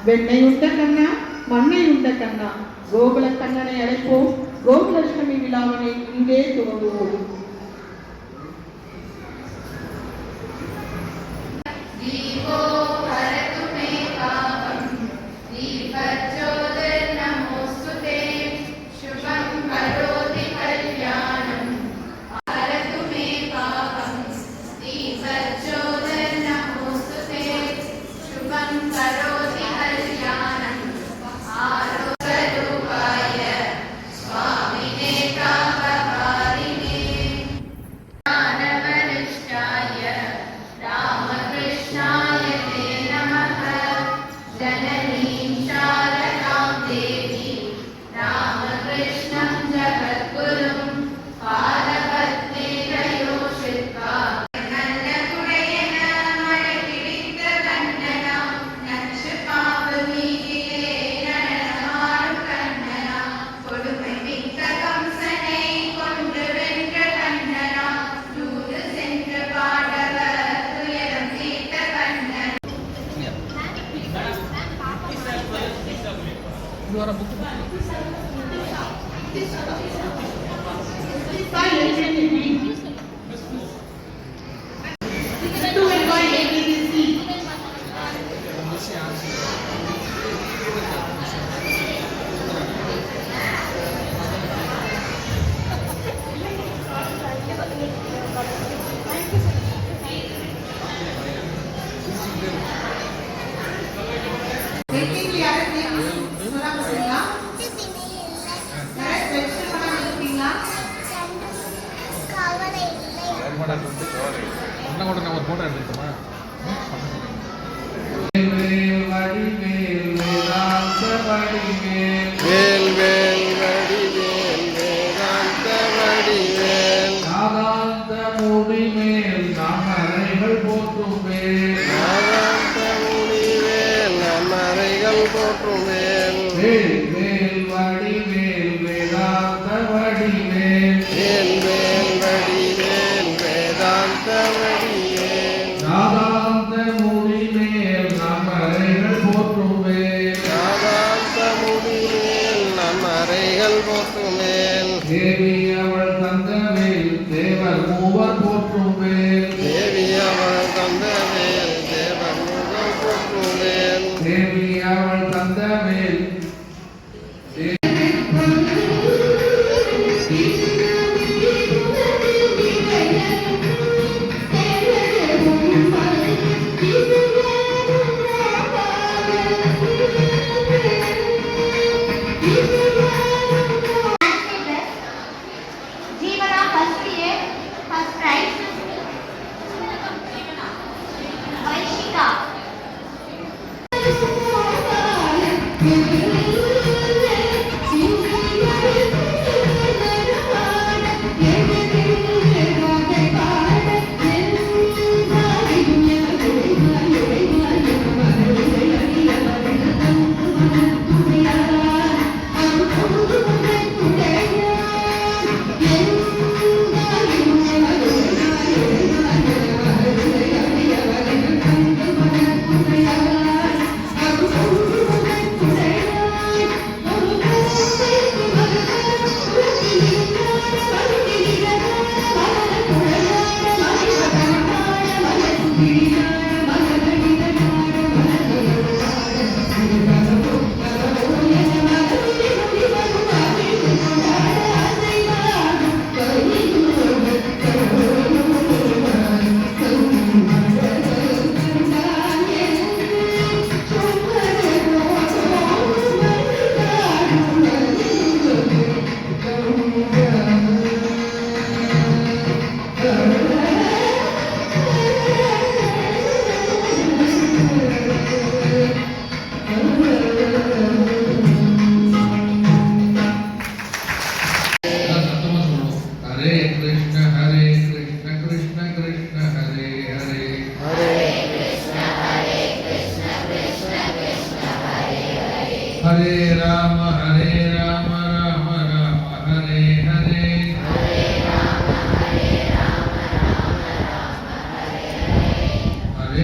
வெண்ணை உண்ட கண்ணா, மண்ணை உண்ட கண்ணா, கோகுல கண்ணனை அழைப்போம். கோகுலஷ்டமி விழாவினை இங்கே துவங்குவோம். தேவி அவள் தந்தவேல் தேவர் மூவர் போற்றுவேல். தேவி அவள் தந்தவேல் தேவர் மூவர் போற்றுவேல். தேவி அவள் தந்தவேல்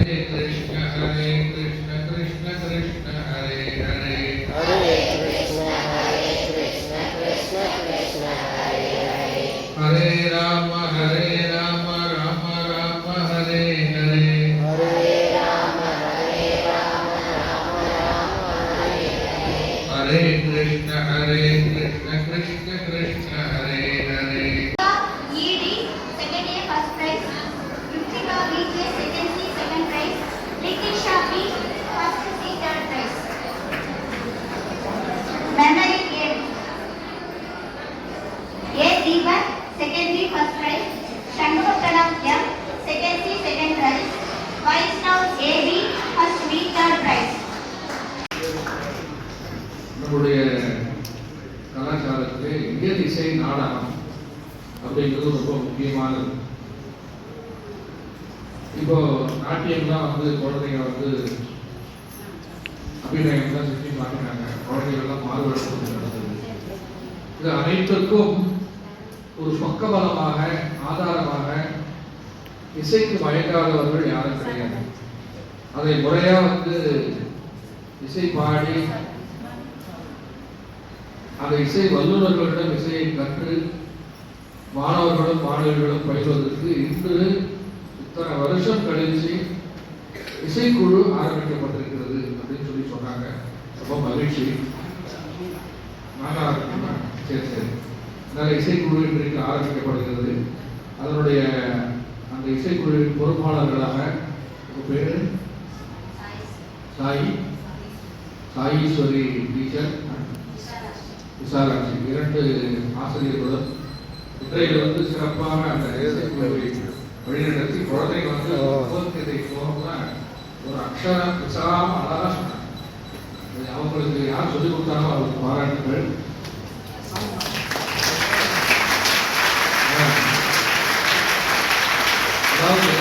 Hare Krishna Krishna Krishna Hare Hare Krishna Krishna Krishna Hare Hare. ED second A first prize, Ritika VJ second C second prize, Litisha B first C third prize. Memory game. A Deepak second B first prize, Shankaranam M second C second prize, Vaishnav AB first B third prize. நம்முடைய கலாச்சாரத்திலே இயல் இசை நாடகம் அப்படிங்கிறது ரொம்ப முக்கியமானது. இப்போ நாட்டியம்லாம் குழந்தைங்க அபிநயம் தான் சுற்றி மாட்டினாங்க. குழந்தைகள்லாம் மாறுபடுத்த நடந்தது. இது அனைத்திற்கும் ஒரு பக்கபலமாக ஆதாரமாக இசைக்கு மயக்காதவர்கள் யாரும் கிடையாது. அதை முறையா இசை பாடி அந்த இசை வல்லுநர்களிடம் இசையை கற்று மாணவர்களும் மாணவிகளும் பயில்வதற்கு இன்று இத்தனை வருஷம் கழிச்சு இசைக்குழு ஆரம்பிக்கப்பட்டிருக்கிறது அப்படின்னு சொன்னாங்க. ரொம்ப மகிழ்ச்சி. நல்லா இருக்குமா? சரி சரி. அதனால இசைக்குழு இன்றைக்கு ஆரம்பிக்கப்படுகிறது. அதனுடைய அந்த இசைக்குழுவின் பொறுப்பாளர்களாக பேரு சாயீஸ்வரி டீச்சர், விசாலாட்சி, 2 ஆசிரியர்களும் இன்றைக்கு சிறப்பாக அந்த இசைக்குழுவை வழிநடத்தி குழந்தைங்க பகவத்கீதை போகணும்னா ஒரு அக்ஷரம் விசாம அழகா சொன்னாங்க. அவங்களுக்கு யார் சொல்லிக் கொடுத்தாலும் அவருக்கு பாராட்டுகள். அதாவது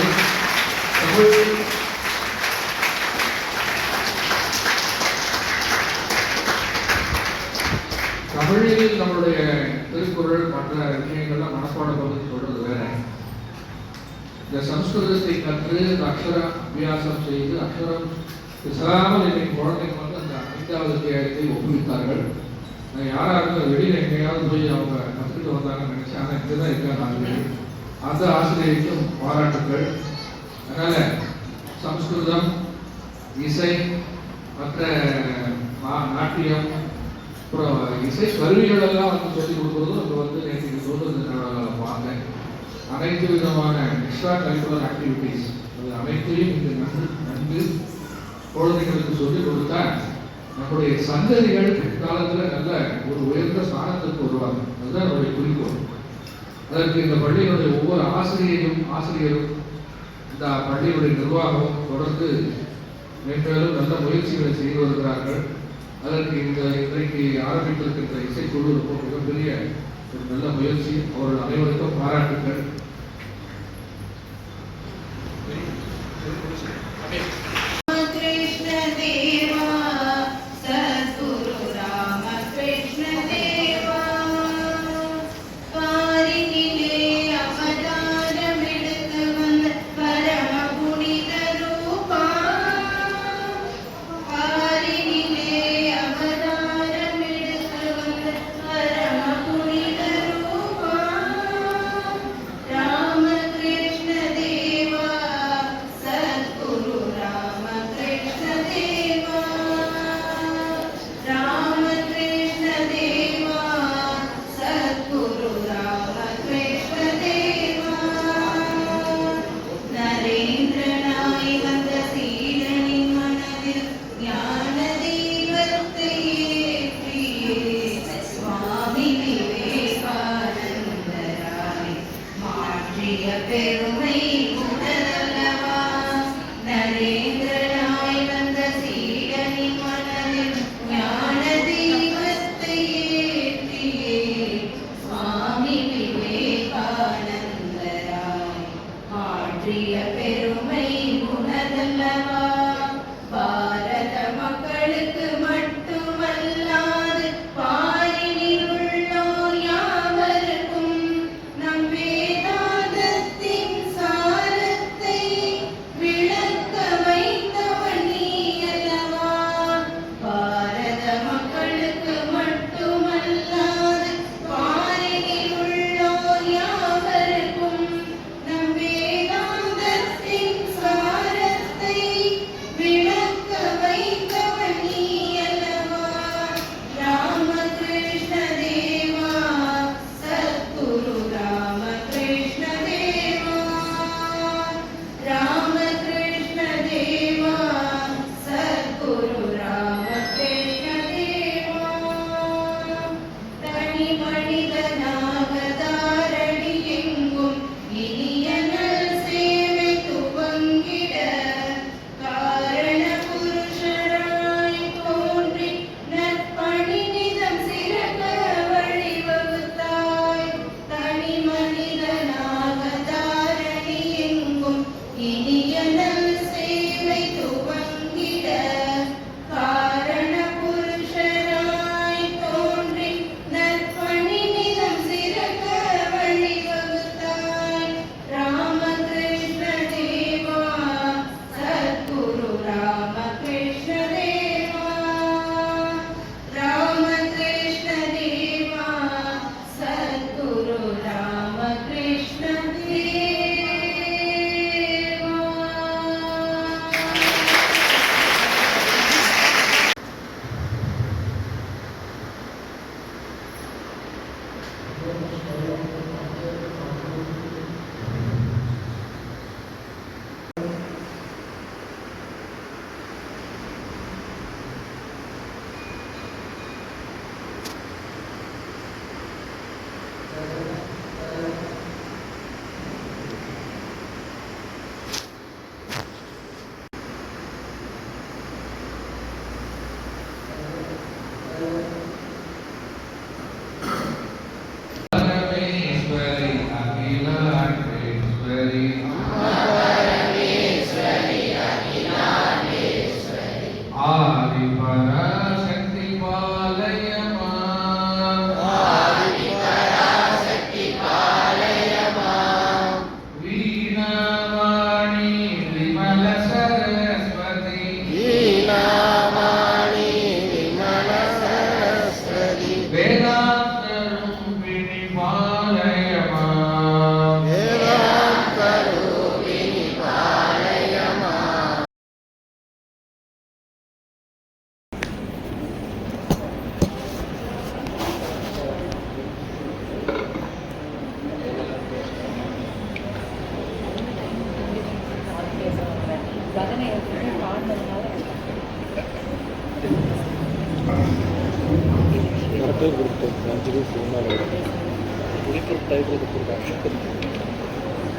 தமிழில் நம்மளுடைய திருக்குறள் மற்ற விஷயங்கள்லாம் மனப்பாட பகுதி சொல்றது வேற. இந்த சம்ஸ்கிருதத்தை கற்று அக்ஷர அபியாசம் செய்து அக்ஷரம் விசாமல் இன்னைக்கு குழந்தைங்க அந்த 5வது அத்தியாயத்தை ஒப்புவித்தார்கள். யாராவது வெளியில் எங்கேயாவது போய் அவங்க கற்றுட்டு வந்தாங்கன்னு நினைச்சேன். ஆனால் இங்கே தான் இருக்காங்க. அந்த ஆசிரியருக்கும் பாராட்டுகள். அதனால சம்ஸ்கிருதம், இசை, மற்ற நாட்டியம், அப்புறம் இசை கருவிகள் எல்லாம் சொல்லிக் கொடுக்குறதும் அங்கே நேற்று சொல்றது பார்த்தேன். அனைத்து விதமான எக்ஸ்ட்ரா கரிக்குலர் ஆக்டிவிட்டிஸ் அது அனைத்தையும் இங்கு நன்கு குழந்தைகளுக்கு சொல்லிக் கொடுத்தா நம்முடைய சந்ததிகள் பிற்காலத்தில் நல்ல ஒரு உயர்ந்த ஸ்தானத்திற்கு வருவாங்க. அதுதான் நம்முடைய குறிக்கோள். அதற்கு இந்த பள்ளியினுடைய ஒவ்வொரு ஆசிரியரும் இந்த பள்ளியினுடைய நிர்வாகமும் தொடர்ந்து மேலும் நல்ல முயற்சிகளை செய்து வருகிறார்கள். அதற்கு இன்றைக்கு ஆரம்பித்திருக்கின்ற இசைக்குழு மிகப்பெரிய ஒரு நல்ல முயற்சி. அவர்கள் அனைவருக்கும் பாராட்டுங்கள்.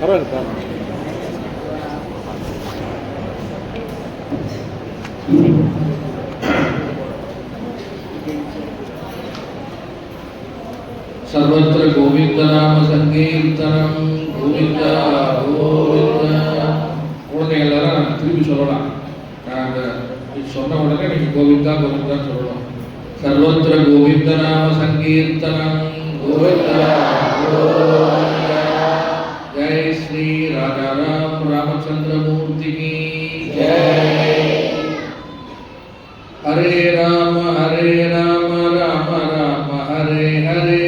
பரவாயில்ல. सर्वत्र गोविंद नाम संकीर्तनम गोविंद गोविंद. உடனே எல்லாரும் திருப்பி சொல்லலாம். நான் சொன்ன உடனே நீங்க கோவிந்தா கோவிந்தா சொல்லலாம். सर्वत्र गोविंद नाम संकीर्तनम गोविंद गोविंद. जय श्री राजा राम रामचंद्र मूर्ति की जय. हरे राम राम राम हरे हरे.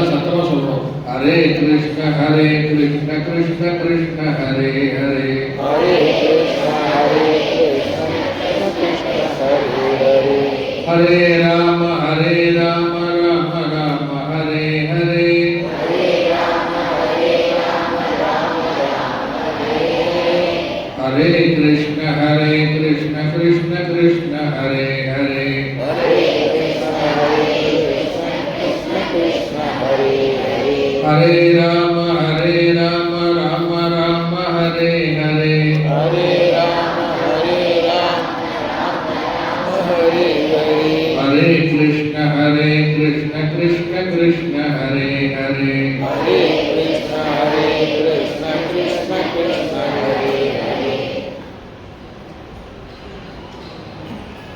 सत्तमा सुनो. हरे कृष्ण कृष्ण कृष्ण हरे हरे. हरे राम राम राम हरे हरे. हरे कृष्ण कृष्ण कृष्ण हरे हरे. हरे राम राम राम हरे हरे. हरे कृष्ण कृष्ण कृष्ण हरे हरे.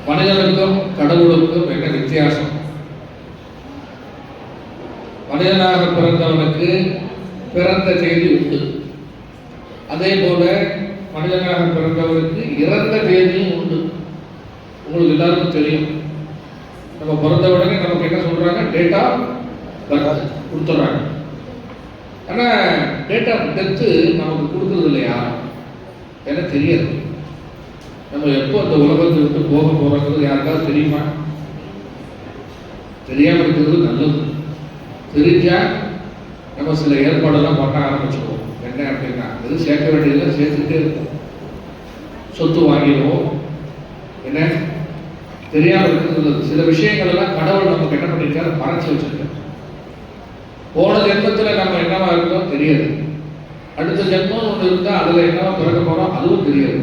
மனிதனுக்கும் கடவுளுக்கும் என்ன வித்தியாசம்? மனிதனாக பிறந்தவனுக்கு பிறந்த செய்தி உண்டு. அதே போல மனிதனாக பிறந்தவனுக்கு இறந்த செய்தியும் உண்டு. உங்களுக்கு எல்லாருக்கும் தெரியும். நம்ம பிறந்த உடனே நமக்கு என்ன சொல்றாங்க? டேட் ஆஃப் பர்த் கொடுத்துறாங்க. ஆனா டேட் ஆஃப் டெத்து நமக்கு கொடுக்கறது இல்லையா? எனக்கு தெரியாது. நம்ம எப்போ அந்த உலகத்தை விட்டு போக போறோங்கிறது யாருக்காவது தெரியுமா? தெரியாம இருக்கிறது நல்லது. தெரிஞ்சா நம்ம சில ஏற்பாடெல்லாம் பண்ண ஆரம்பிச்சிடுவோம். என்ன அப்படின்னா, எது சேர்க்க வேண்டியதெல்லாம் சேர்த்துட்டே இருக்கும். சொத்து வாங்கிடுவோம். என்ன தெரியாம இருக்கிறது. சில விஷயங்கள் எல்லாம் கடவுள் நமக்கு என்ன பண்ணிருக்காரு? மறைச்சு வச்சிருக்காரு. போன ஜென்மத்துல நம்ம என்னவா இருக்கோம் தெரியாது. அடுத்த ஜென்மம் ஒன்று இருந்தா அதுல என்னவா பிறக்க போறோம் அதுவும் தெரியாது.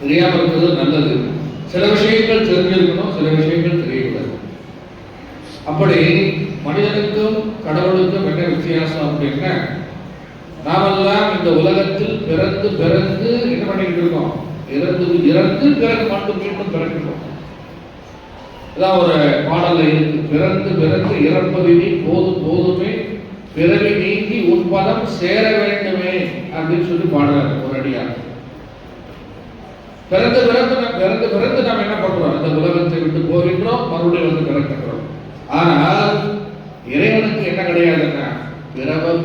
தெரியாம இருக்கிறது நல்லது. சில விஷயங்கள் தெரிஞ்சிருக்கணும், சில விஷயங்கள் தெரியக்கூடாது. அப்படி மனிதனுக்கும் கடவுளுக்கும் என்ன வித்தியாசம் அப்படின்னா, நாமெல்லாம் இந்த உலகத்தில் பிறந்து பிறந்து என்ன பண்ணிட்டு இருக்கோம்? இறந்து இறந்து பிறகு மட்டும் மீண்டும் பிறக்கிறோம். அதான் ஒரு பாடல்ல இருக்கு. பிறந்து பிறந்து இறப்பது நீ போதும் போதுமே, பிறவி நீங்கி உன்பதம் சேர வேண்டுமே அப்படின்னு சொல்லி பாடுறாரு ஒரு அடியார். பிறந்து பிறந்து நாம் என்ன பண்றோம்? இந்த உலகத்தை விட்டு போகின்றோம், மறுபடியும் வந்து பிறக்கின்றோம். ஆனால் இறைவனுக்கு என்ன கிடையாதுன்னா,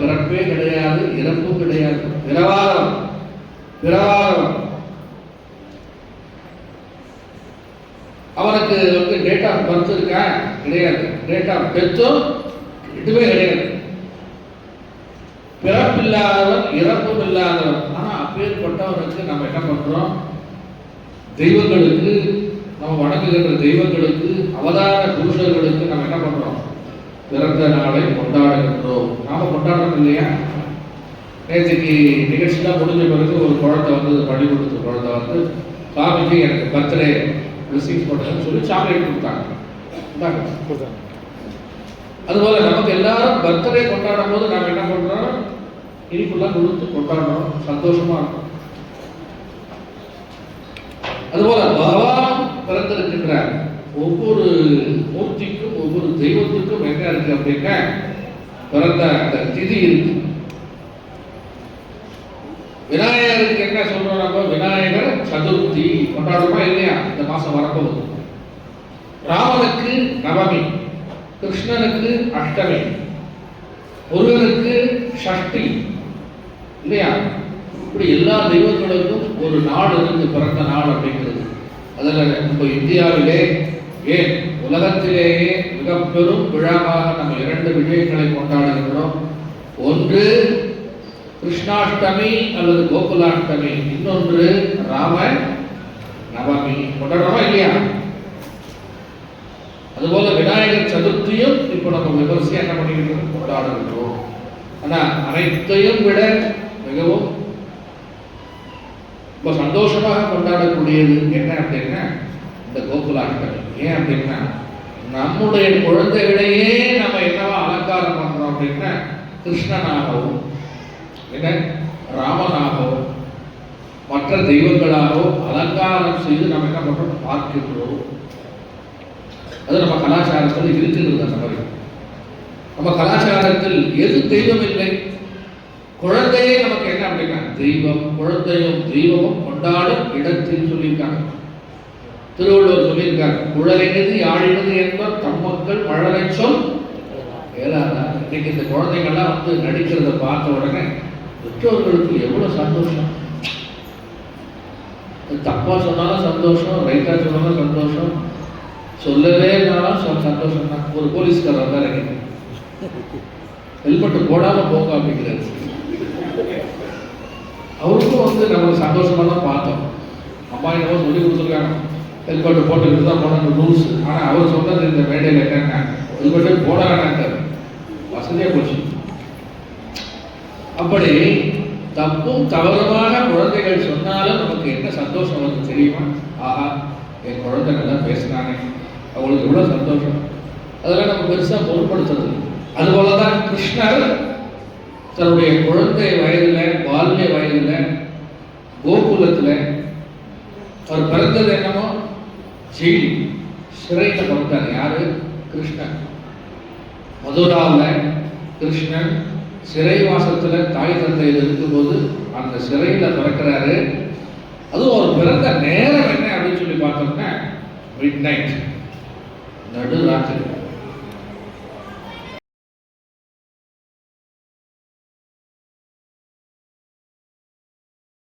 பிறப்பே கிடையாது, இறப்பு கிடையாது. பிறவாரம் நமக்கு வந்து டேட் ஆஃப் பர்த் இருக்கா? கிடையாது. டேட் ஆஃப் டெத்தும் இதுவே கிடையாது. பிறப்பில்லாதவன் இறப்பும் இல்லாதவன். ஆனா அப்பேற்பட்டவனுக்கு நம்ம என்ன பண்றோம்? தெய்வங்களுக்கு, நம்ம வணங்குகின்ற தெய்வங்களுக்கு, அவதார புருஷர்களுக்கு நம்ம என்ன பண்றோம்? பிறந்த நாளை கொண்டாடுகின்றோம். நாம கொண்டாடுறோம் இல்லையா? நேற்றுக்கு நிகழ்ச்சிலாம் முடிஞ்ச பிறகு ஒரு குழந்தை வந்து, பள்ளிக்கூடத்து குழந்தை வந்து சாமிக்கு எனக்கு பர்த்டே பிளஸிங்ஸ் பண்ணுறேன்னு சொல்லி சாக்லேட் கொடுத்தாங்க. அதுபோல நமக்கு எல்லாரும் பர்த்டே கொண்டாடும் போது நாம் என்ன பண்றோம்? இனிப்புலாம் கொடுத்து கொண்டாடுறோம், சந்தோஷமா இருக்கும். அதுபோல பகவான் பிறந்திருக்கின்றார். ஒவ்வொரு மூர்த்திக்கும் ஒவ்வொரு தெய்வத்துக்கும் என்ன இருக்கு அப்படின்னா பிறந்த அந்த திதி இருக்கு. விநாயகருக்கு என்ன சொல்றோம் நம்ம? விநாயகர் சதுர்த்தி கொண்டாடுறோமா இல்லையா? இந்த மாசம் வரப்போகுது. ராமனுக்கு நவமி, கிருஷ்ணனுக்கு அஷ்டமி, முருகனுக்கு ஷஷ்டி இல்லையா? இப்படி எல்லா தெய்வங்களுக்கும் ஒரு நாள் இருக்கு, பிறந்த நாள் அப்படிங்கிறது. அதில் நம்ம இந்தியாவிலே, ஏன் உலகத்திலேயே மிக பெரும் விழாவாக நம்ம 2 விஜயங்களை கொண்டாடுகின்றோம். ஒன்று கிருஷ்ணாஷ்டமி அல்லது கோகுலாஷ்டமி, இன்னொன்று ராம நவமி. கொண்டாடுறோமா இல்லையா? அதுபோல விநாயகர் சதுர்த்தியும் இப்போ நம்ம விமர்சையா என்ன பண்ணிக்கிறோம்? கொண்டாடுகின்றோம். ஆனா அனைத்தையும் விட மிகவும் ரொம்ப சந்தோஷமாக கொண்டாடக்கூடியது என்ன அப்படின்னா இந்த கோகுலாஷ்டமி. ஏன் அப்படின்னா நம்முடைய குழந்தைகளையே நம்ம என்னவா அலங்காரம் பண்றோம் அப்படின்னா கிருஷ்ணனாகவும் என்ன ராமனாகவும் மற்ற தெய்வங்களாகவும் அலங்காரம் செய்து நம்ம என்ன பண்றோம்? பார்க்கின்றோம். அது நம்ம கலாச்சாரத்தில் இருக்கிறது. அந்த மாதிரி நம்ம கலாச்சாரத்தில் எது தெய்வம் இல்லை, குழந்தையே நமக்கு என்ன அப்படின்னா தெய்வம். குழந்தையும் தெய்வமும் கொண்டாடும் இடத்தில் சொல்லியிருக்காங்க. திருவள்ளுவர் சொல்லியிருக்காங்க, குழலினது யாழினது என்பர் தம்மக்கள் மழலை சொல் ஏலாதா. இன்னைக்கு இந்த குழந்தைகள்லாம் வந்து நடிக்கிறத பார்த்த உடனே பெற்றோர்களுக்கு எவ்வளவு சந்தோஷம். தப்பா சொன்னாலும் சந்தோஷம், ரைட்டா சொன்னாலும் சந்தோஷம், சொல்லவே இருந்தாலும் சந்தோஷம் தான். ஒரு போலீஸ்காரர் வந்தார், ஹெல்மெட் போடாம போங்க அப்படிங்கிறாரு. அவருக்கும் வந்து நம்ம சந்தோஷமா தான் பார்த்தோம். அம்மா என்னவோ சொல்லி கொடுத்துருக்காங்க, ஹெல்மெட் போட்டுக்கிட்டு தான் போன ரூல்ஸ். ஆனா அவர் சொன்னது இந்த மேடையில் என்னன்னா ஹெல்மெட் போட வேணாங்கிறார். வசதியா போச்சு. அப்படி தப்பும் தவறுமாக குழந்தைகள் சொன்னாலும் நமக்கு என்ன சந்தோஷம் வந்து தெரியுமா? ஆஹா, என் குழந்தை நல்லா பேசுனாங்க, அவங்களுக்கு எவ்வளவு சந்தோஷம். அதெல்லாம் நம்ம பெருசா பொருட்படுத்துறது. அதுபோலதான் கிருஷ்ணர் தன்னுடைய குழந்தை வயதுல, பால்ய வயதுல, கோகுலத்துல அவர் பிறந்தது என்னமோ ஜெயில், சிறையில பிறந்தார். யாரு? கிருஷ்ணன். மதுராவில் கிருஷ்ணன் சிறைவாசத்துல தாய் தந்தையில் இருக்கும்போது அந்த சிறையில பிறக்கிறாரு. அதுவும் அவர் பிறந்த நேரம் என்ன அப்படின்னு சொல்லி பார்த்தோம்னா மிட் நைட், நடுராத்திரி.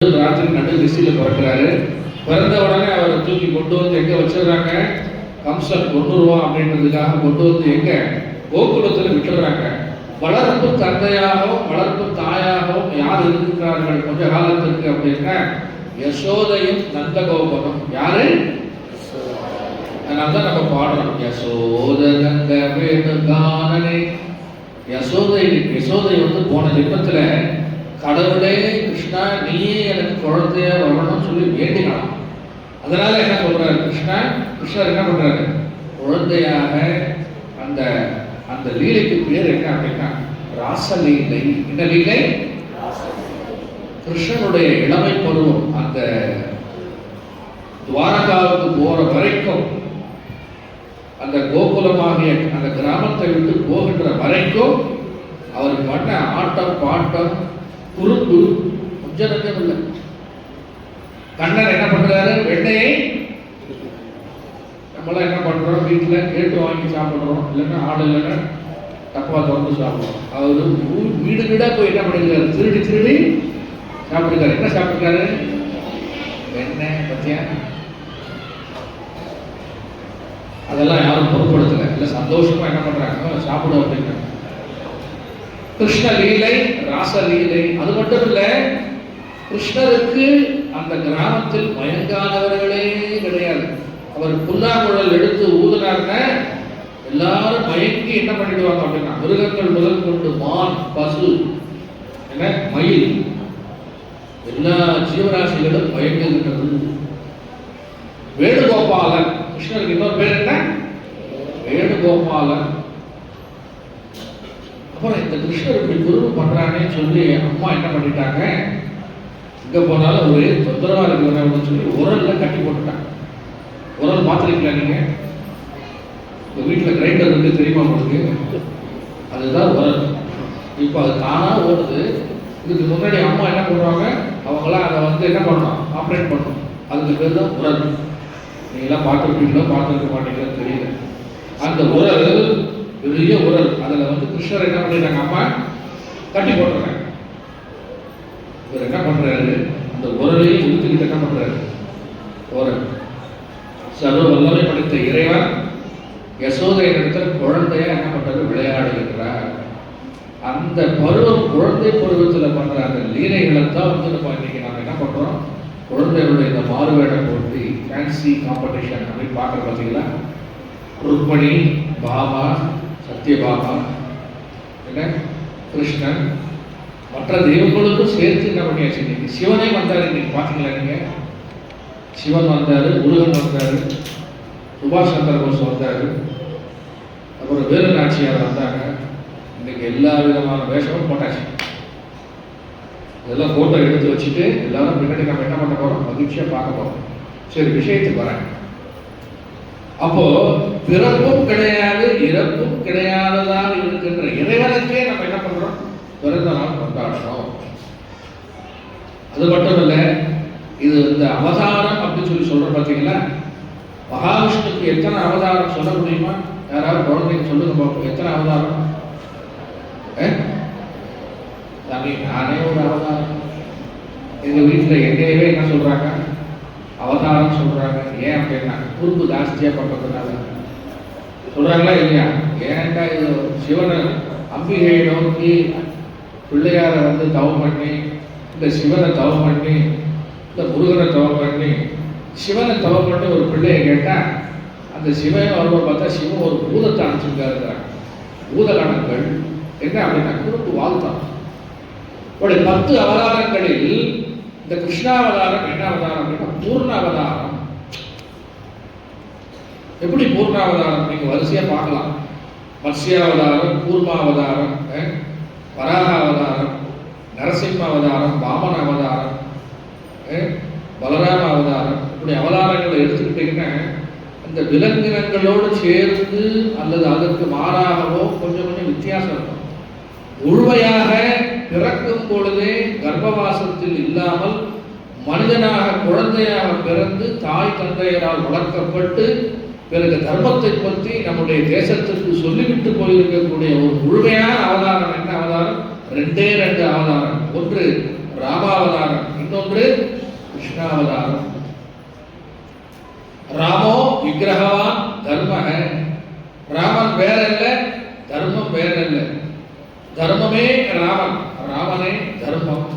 ராத்திரி நடு திசையில பிறக்கிறாரு. பிறந்த உடனே அவரை தூக்கி கொண்டு வந்து எங்க வச்சிடுறாங்க? கம்சன் கொண்டுருவான் அப்படின்றதுக்காக கொண்டு வந்து எங்க கோகுலத்தில் விட்டுறாங்க. வளர்ப்பு தந்தையாகவும் வளர்ப்பு தாயாகவும் யார் இருக்கிறார்கள் கொஞ்ச காலத்திற்கு அப்படின்னா யசோதையும் நந்தகோபனும். யாரு? அதனால்தான் நம்ம பாடுறோம், யசோத நந்த வேணுகானனே. யசோதை வந்து போன ஜென்மத்துல கடவுளே கிருஷ்ணா நீயே எனக்கு குழந்தைய வரணும்னு சொல்லி வேண்டினான். அதனால என்ன சொல்றாரு கிருஷ்ணர் என்ன பண்றாரு? குழந்தையாக அந்த அந்த லீலைக்கு பேர் என்ன அப்படின்னா ராசலீலை. என்ன லீலை? கிருஷ்ணனுடைய இளமை பருவம், அந்த துவாரகாவுக்கு போற வரைக்கும், அந்த கோகுலமாகிய அந்த கிராமத்தை விட்டு போகின்ற வரைக்கும் அவர் பண்ண ஆட்டம் பாட்டம் குறும்பு கொஞ்சம் நஞ்சம் இல்லை. கண்ணன் என்ன பண்றாரு? வெண்ணையை நம்மளாம் என்ன பண்றோம்? வீட்டுல கேட்டு வாங்கி சாப்பிடுறோம், இல்லைன்னா ஆடு இல்லைன்னா தப்பா திறந்து சாப்பிடுறோம். அவரு வீடு வீடா போய் என்ன பண்ணிருக்காரு? திருடி சாப்பிட்டுருக்காரு. என்ன சாப்பிட்டுருக்காரு? வெண்ணெய். பத்தியா அதெல்லாம் யாரும் பொருட்படுத்தலை, இல்லை சந்தோஷமா என்ன பண்றாங்க, சாப்பிடும் அப்படின்னா. கிருஷ்ண லீலை, ராச லீலை, அது மட்டும் இல்லை, கிருஷ்ணருக்கு அந்த கிராமத்தில் மயங்காதவர்களே கிடையாது. அவர் புல்லாங்குழல் எடுத்து ஊதுனாருன்னா எல்லாரும் மயங்கி என்ன பண்ணிடுவாங்க அப்படின்னா, மிருகங்கள் முதல் கொண்டு மான், பசு, என்ன மயில், எல்லா ஜீவராசிகளும் மயங்குகின்றது. வேணுகோபாலன், கிருஷ்ணருக்கு இன்னொரு பேர் என்ன, வேணுகோபாலன். அப்புறம் இந்த கிருஷ்ணர் இப்படி குரு பண்றானே சொல்லி அம்மா என்ன பண்ணிட்டாங்க, இங்க போனாலும் ஒரே தொந்தரவா இருக்கிறவங்க சொல்லி உரல்ல கட்டி போட்டுட்டாங்க. உரல் பார்த்துருக்கீங்களா நீங்க? உங்க வீட்டில் கிரைண்டர் இருக்கு தெரியுமா உங்களுக்கு? அதுதான் உரல். இப்போ அது தானா ஓடுது. இதுக்கு முன்னாடி அம்மா என்ன பண்ணுவாங்க, அவங்களாம் அதை வந்து என்ன பண்ணணும், ஆப்ரேட் பண்ணணும். அதுக்கு பேர் தான் உரல். நீங்களாம் பார்த்துருப்பீங்களோ பார்த்துருக்க மாட்டீங்களோ தெரியல. அந்த உரல் பெரிய உரல், அதில் வந்து கிருஷ்ணர் என்ன பண்ணிட்டாங்க, அம்மா கட்டி போட்டுறாங்க. இவர் என்ன பண்றாரு, அந்த உரலையும் இழுத்துக்கிட்டு என்ன பண்றாரு, உரல். சர்வ வல்லமை படைத்த இறைவன் யசோதை இடத்துல குழந்தையா என்ன பண்றாரு, விளையாடுகின்றார். அந்த பருவம், குழந்தை பருவத்தில் பண்ற அந்த லீலைகளை தான் வந்து நம்ம இன்னைக்கு நாம என்ன பண்றோம், குழந்தைகளுடைய இந்த மாறுவேட போட்டி, ஃபேன்சி காம்படிஷன் அப்படின்னு பார்க்குற பார்த்தீங்களா. ருக்மணி, பாமா, சத்யபாமா, என்ன கிருஷ்ணன், மற்ற தெய்வங்களுக்கும் சேர்த்து என்ன பண்ணியாச்சு. இன்னைக்கு சிவனே வந்தாரு. இன்னைக்கு பார்த்தீங்களா நீங்க, சிவன் வந்தாரு, முருகன் வந்தாரு, சுபாஷ் சந்திர போஸ் வந்தாரு, அப்புறம் வேலுநாச்சியார் வந்தாங்க. இன்னைக்கு எல்லா விதமான வேஷமும் போட்டாச்சு. இதெல்லாம் போட்டோ எடுத்து வச்சுட்டு எல்லாரும் பின்னாடி நம்ம என்ன பண்ண போறோம், மகிழ்ச்சியா பார்க்க போறோம். சரி, விஷயத்துக்கு வரேன். அப்போ பிறப்பும் கிடையாது, இறப்பும் கிடையாததாக இருக்கின்ற இறைவனுக்கே நம்ம என்ன பண்றோம், பிறந்த நாள் கொண்டாடுறோம். அது மட்டும் இல்ல, இது இந்த அவதாரம் அப்படின்னு சொல்லி சொல்றோம் பார்த்தீங்களா. மகாவிஷ்ணுக்கு எத்தனை அவதாரம் சொல்ல முடியுமா? யாராவது குழந்தைங்க சொல்லுங்க பார்ப்போம், எத்தனை அவதாரம்? நானே ஒரு அவதாரம். எங்க வீட்டுல எங்கேயுமே என்ன சொல்றாங்க, அவதாரம் சொல்றாங்க. ஏன் அப்படின்னா குறும்பு ஜாஸ்தியா பண்றதுனால சொல்றாங்களா இல்லையா? ஏன்டா இது சிவனை அம்பிகையை நோக்கி பிள்ளையார வந்து தவம் பண்ணி, இந்த சிவனை தவம் பண்ணி, இந்த முருகனை தவம் பண்ணி, சிவனை தவம் பண்ணி ஒரு பிள்ளையை கேட்டா அந்த சிவன் வரும்போது பார்த்தா சிவன் ஒரு பூதத்தை அனுப்பிச்சிருக்காருங்கிறாங்க. பூதகணங்கள் என்ன அப்படின்னா குறும்பு வாழ்த்தான். 10 அவதாரங்களில் இந்த கிருஷ்ணாவதாரம் என்ன அவதாரம் அப்படின்னா பூர்ண அவதாரம். எப்படி பூர்ணாவதாரம்? நீங்க வரிசையா பார்க்கலாம். மத்ஸ்யாவதாரம், கூர்மாவதாரம், வராகாவதாரம், நரசிம்ம அவதாரம், வாமன அவதாரம், பலராம அவதாரம். இப்படி அவதாரங்களை எடுத்துக்கிட்டீங்கன்னா இந்த விலங்கினங்களோடு சேர்ந்து அல்லது அதற்கு மாறாகவோ கொஞ்சம் கொஞ்சம் வித்தியாசம் இருக்கும். முழுமையாக பிறக்கும் பொழுதே கர்ப்பவாசத்தில் இல்லாமல் மனிதனாக குழந்தையாக பிறந்து தாய் தந்தையரால் வளர்க்கப்பட்டு பிறகு தர்மத்தை பற்றி நம்முடைய தேசத்திற்கு சொல்லிவிட்டு போயிருக்கக்கூடிய ஒரு முழுமையான அவதாரம் என்ன அவதாரம்? 2 அவதாரம். ஒன்று ராமாவதாரம், இன்னொன்று கிருஷ்ணாவதாரம். ராமோ விக்கிரகவான் தர்மக. ராமன் வேற இல்லை, தர்மம் வேற இல்லை. தர்மமே ராமன், ராமனே தர்மம்.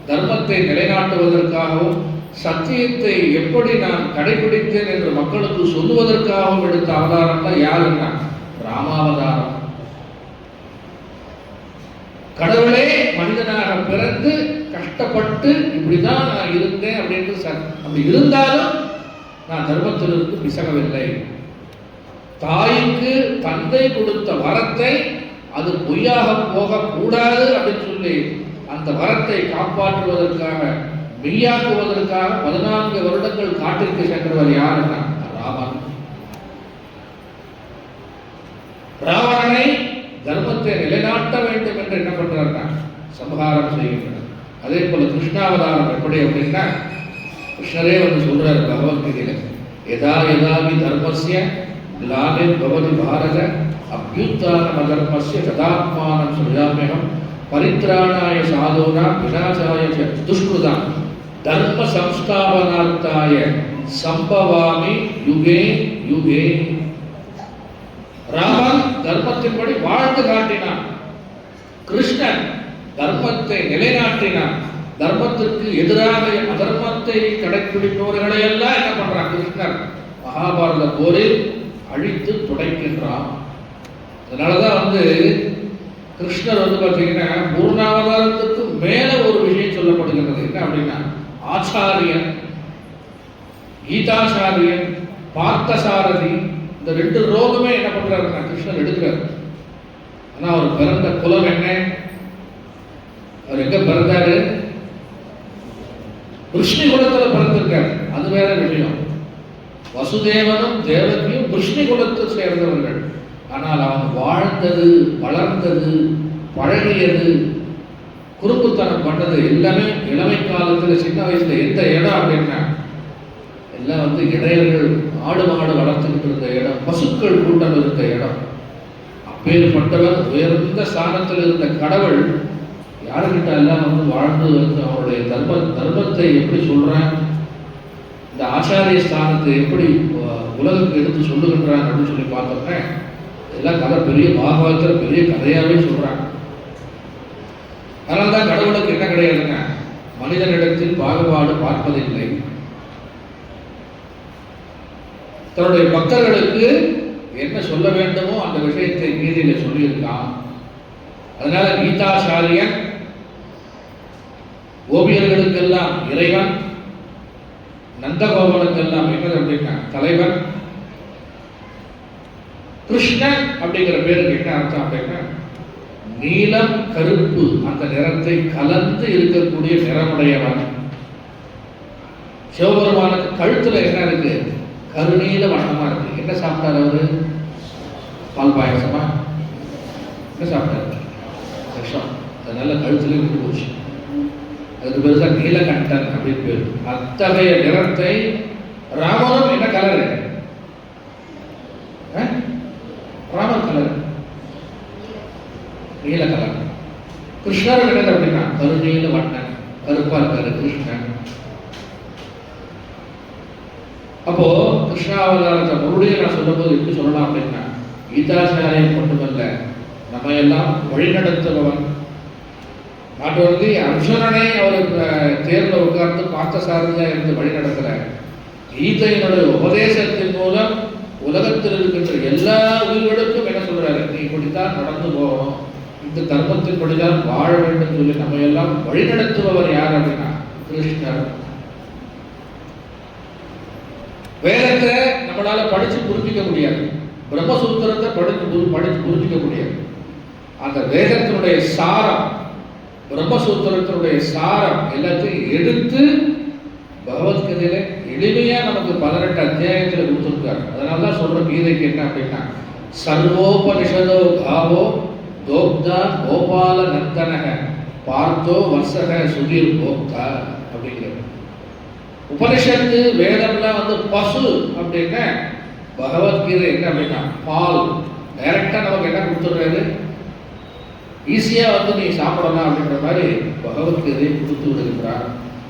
தர்மத்தை நிலைநாட்டுவதற்காகவும் சத்தியத்தை எப்படி நான் கடைபிடித்தேன் என்று மக்களுக்கு சொல்லுவதற்காகவும் எடுத்த அவதாரம் தான் யாருன்னா ராமாவதாரம். கடவுளே மனிதனாக பிறந்து கஷ்டப்பட்டு இப்படிதான் நான் இருந்தேன் அப்படின்னு அப்படி இருந்தாலும் நான் தர்மத்திலிருந்து பிசகவில்லை. தாய்க்கு தந்தை கொடுத்த வரத்தை அது பொய்யாக போகக்கூடாது அப்படின்னு சொல்லி அந்த வரத்தை காப்பாற்றுவதற்காக மெய்யாக்குவதற்காக 14 வருடங்கள் காட்டிற்கு சென்றவர் யாருன்னா ராமன். ராவணனை தர்மத்தை நிலைநாட்ட வேண்டும் என்று என்ன பண்றாருன்னா சம்ஹாரம் செய்கின்றனர். அதே போல கிருஷ்ணாவதாரம் எப்படி அப்படின்னா கிருஷ்ணரே வந்து சொல்றாரு பகவத்கீதையில, யதா யதாபி தர்மஸ்ய க்லானிர் பவதி பாரத அப்யுத்தானம் அதர்மஸ்ய ததாத்மானம் ஸ்ருஜாம்யஹம் பரித்ராணாய சாதூனாம் விநாசாய துஷ்கிருதாம் தர்ம சம்ஸ்தாபனார்த்தாய சம்பவாமி யுகே யுகே. ராமன் தர்மத்தின்படி வாழ்ந்து காட்டினான். கிருஷ்ணன் தர்மத்தை நிலைநாட்டினான். தர்மத்திற்கு எதிராக அதர்மத்தை கடைபிடிப்பவர்களை எல்லாம் என்ன பண்றான் கிருஷ்ணர் மகாபாரத போரில் அழித்து துடைக்கின்றான். அதனாலதான் கிருஷ்ணர் பார்த்தீங்கன்னா பூர்ணாவதாரத்துக்கு மேல ஒரு விஷயம் சொல்லப்படுகிறது. என்ன அப்படின்னா ஆச்சாரியன், கீதாச்சாரியன், பார்த்தசாரதி, இந்த 2 ரோகமே என்ன பண்றாருன்னா கிருஷ்ணர் எடுக்கிறார். ஆனா அவர் பிறந்த குலம் என்ன? அவர் எங்க பிறந்தாரு? விஷ்ணு குலத்துல பிறந்திருக்காரு. அது வேற விஷயம். வசுதேவனும் தேவகியும் விஷ்ணு குலத்தை சேர்ந்தவர்கள். ஆனால் அவன் வாழ்ந்தது, வளர்ந்தது, பழகியது, குறும்புத்தனம் பண்ணது எல்லாமே இளமை காலத்துல சின்ன வயசுல எந்த இடம் அப்படின்னா எல்லாம் இடையர்கள் ஆடு மாடு வளர்த்துக்கிட்டு இருந்த இடம், பசுக்கள் கூட்டம் இருந்த இடம். அப்பேற்பட்டவர் உயர்ந்த ஸ்தானத்தில் இருந்த கடவுள் யாருக்கிட்ட எல்லாம் வாழ்ந்து அவருடைய தர்மத்தை எப்படி சொல்றான், இந்த ஆச்சாரிய ஸ்தானத்தை எப்படி உலகுக்கு எடுத்து சொல்லுகின்றான் அப்படின்னு சொல்லி பார்த்தோம்னா எல்லாம் கதை பெரிய பாகவத்தில் பெரிய கதையாவே சொல்றாங்க. அதனால்தான் கடவுளுக்கு என்ன கிடையாதுங்க, மனிதனிடத்தில் பாகுபாடு பார்ப்பதில்லை. தன்னுடைய பக்தர்களுக்கு என்ன சொல்ல வேண்டுமோ அந்த விஷயத்தை கீதையில சொல்லியிருக்கான். அதனால கீதாச்சாரியன் கோபியர்களுக்கெல்லாம் இறைவன், நந்தகோபனுக்கெல்லாம் என்னது அப்படின்னா தலைவன். கிருஷ்ணன் அப்படிங்கிற பேருக்கு என்ன அர்த்தம் அப்படின்னா நீலம் கருப்பு அந்த நிறத்தை கலந்து இருக்கக்கூடிய நிறமுடையவன். சிவபெருமானுக்கு கழுத்துல என்ன இருக்கு? கருநீல வண்ணமா இருக்கு. என்ன சாப்பிட்டாரு அவரு? பால் பாயசமா என்ன சாப்பிட்டாரு? விஷம். அதனால கழுத்துல விட்டு போச்சு. அதுக்கு பெருசா நீலகண்டன் அப்படின்னு பேரு. அத்தகைய நிறத்தை ராமனும் என்ன கலரு? ராமர் கலர் நீல கலர். கிருஷ்ணர் என்னது அப்படின்னா கருநீல வண்ணன், கருப்பா இருக்காரு கிருஷ்ணன். அப்போ கிருஷ்ணாவதாரத்தை மறுபடியும் நான் சொல்லும் போது எப்படி சொல்லலாம் அப்படின்னா கீதாச்சாரியன் மட்டுமல்ல, நம்ம எல்லாம் வழிநடத்துபவன். நாட்டு அர்ஜுனனை அவர் தேர்ல உட்கார்ந்து பார்த்தசாரதியா இருந்து வழி நடத்துற கீதையினுடைய உபதேசத்தின் மூலம் உலகத்தில் இருக்கின்ற எல்லா உயிர்களுக்கும் என்ன சொல்றாரு, நீ இப்படித்தான் நடந்து போகணும், இந்த தர்மத்தின்படிதான் வாழ வேண்டும் சொல்லி நம்ம எல்லாம் வழிநடத்துபவர் யார் அப்படின்னா கிருஷ்ணர். வேதத்தை நம்மளால படிச்சு புரிஞ்சிக்க முடியாது, பிரம்மசூத்திரத்தை படிச்சு புரிஞ்சிக்க முடியாது. அந்த வேதத்தினுடைய சாரம், பிரம்மசூத்திரத்தினுடைய சாரம் எல்லாத்தையும் எடுத்து பகவத்கீதையில எளிமையா நமக்கு 18 அத்தியாயத்துல கொடுத்துருக்காரு. அதனாலதான் சொல்ற கீதைக்கு என்ன அப்படின்னா சர்வோபனிஷதோ காவோ தோக்தா கோபால நந்தனக பார்த்தோ வர்ஷக சுதீர் போக்தா அப்படிங்கிறது. உபனிஷத்து வேதம்லாம் பசு அப்படின்னா பகவத்கீதை என்ன அப்படின்னா பால். டைரக்டா நமக்கு என்ன கொடுத்துடுறாரு, ஈஸியா நீ சாப்பிடலாம் அப்படின்ற மாதிரி பகவத்கீதையை கொடுத்து விடுகிறார்.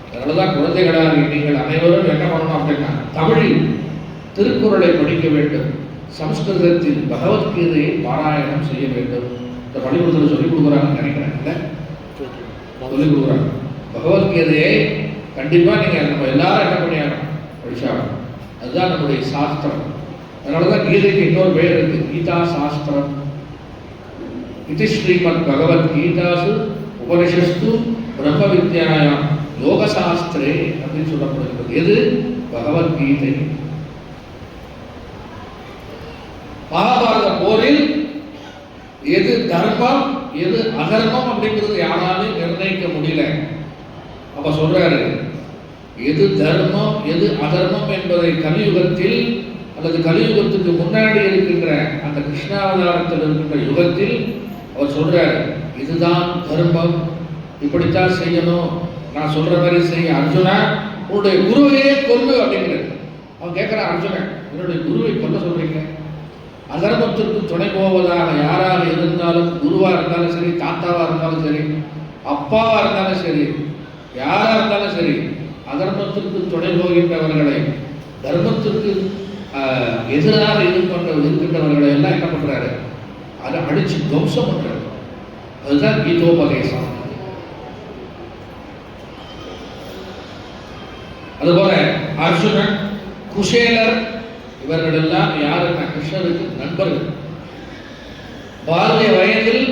அதனாலதான் குழந்தைகளாக நீங்கள் அனைவரும் என்ன பண்ணணும் அப்படின்னா தமிழில் திருக்குறளை படிக்க வேண்டும், சம்ஸ்கிருதத்தில் பகவத்கீதையை பாராயணம் செய்ய வேண்டும். இந்த பள்ளிக்கூடத்தில் சொல்லிக் கொடுக்குறாங்கன்னு நினைக்கிறேன், இல்லை சொல்லிக் கொடுக்குறாங்க. பகவத்கீதையை கண்டிப்பா நீங்க நம்ம எல்லாரும் என்ன பண்ணியாகணும், படிச்சாகணும். அதுதான் நம்முடைய சாஸ்திரம். அதனாலதான் கீதைக்கு இன்னொரு பெயர் இருக்கு, கீதா சாஸ்திரம். இது ஸ்ரீமத் பகவத்கீதாசு உபனிஷஸ்து பிரம்ம வித்யாயாம் யோக சாஸ்திரே அப்படின்னு சொல்லப்படுகிறது. எது? பகவத்கீதை. மகாபாரத போரில் எது தர்மம் எது அதர்மம் அப்படிங்கிறது யாராலும் நிர்ணயிக்க முடியல. அப்ப சொல்றாரு எது தர்மம் எது அதர்மம் என்பதை கலியுகத்தில் அல்லது கலியுகத்துக்கு முன்னாடி இருக்கின்ற அந்த கிருஷ்ணாவதாரத்தில் இருக்கின்ற யுகத்தில் அவர் சொல்றாரு இதுதான் தர்மம், இப்படித்தான் செய்யணும், நான் சொல்ற மாதிரி செய்ய. அர்ஜுனா உன்னுடைய குருவையே கொல்லு அப்படிங்கிறது. அவன் கேட்கிறான், அர்ஜுனன் என்னுடைய குருவை கொல்ல சொல்றீங்க? அதர்மத்திற்கு துணை போவதாக யாராக இருந்தாலும், குருவா இருந்தாலும் சரி, தாத்தாவா இருந்தாலும் சரி, அப்பாவா இருந்தாலும் சரி, யாரா இருந்தாலும் சரி, அதர்மத்திற்கு துணை போகின்றவர்களை, தர்மத்திற்கு எதிராக இருக்கின்றவர்களை எல்லாம் என்ன பண்றாரு, அதை அடிச்சு துவம்சம் பண்றாரு. அதுதான் கீதோபதேசம். அதுபோல அர்ஜுனன், குசேலர் இவர்கள் எல்லாம் யாருன்னா கிருஷ்ணருக்கு நண்பர்கள். பால்ய வயதில்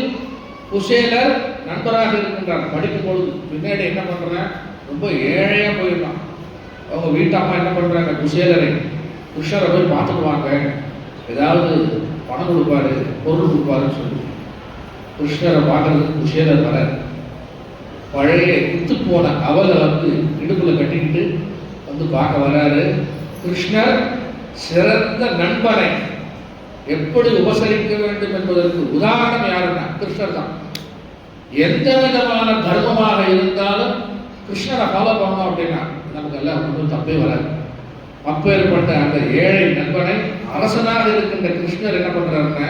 குசேலர் நண்பராக இருக்கின்றார். படிக்கும் பொழுது பின்னாடி என்ன பண்றான், ரொம்ப ஏழையா போயிடலாம். அவங்க வீட்டு அம்மா என்ன பண்றாங்க, குசேலரை கிருஷ்ணரை போய் பார்த்துக்குவாங்க, ஏதாவது பணம் கொடுப்பாரு, பொருள் கொடுப்பாருன்னு சொல்லி கிருஷ்ணரை பார்க்கறதுக்கு குசேலர் வர பழைய குத்து போன அவலை வந்து இடுப்புல கட்டிக்கிட்டு வந்து பார்க்க வராரு. கிருஷ்ணர் சிறந்த நண்பனை எப்படி உபசரிக்க வேண்டும் என்பதற்கு உதாரணம் யாருன்னா கிருஷ்ணர் தான். எந்த விதமான தர்மமாக இருந்தாலும் கிருஷ்ணரை ஃபாலோ பண்ணோம் அப்படின்னா நமக்கு எல்லாம் ஒன்றும் தப்பே வராது. அப்பேற்பட்ட அந்த ஏழை நண்பனை அரசனாக இருக்கின்ற கிருஷ்ணர் என்ன பண்றாருன்னா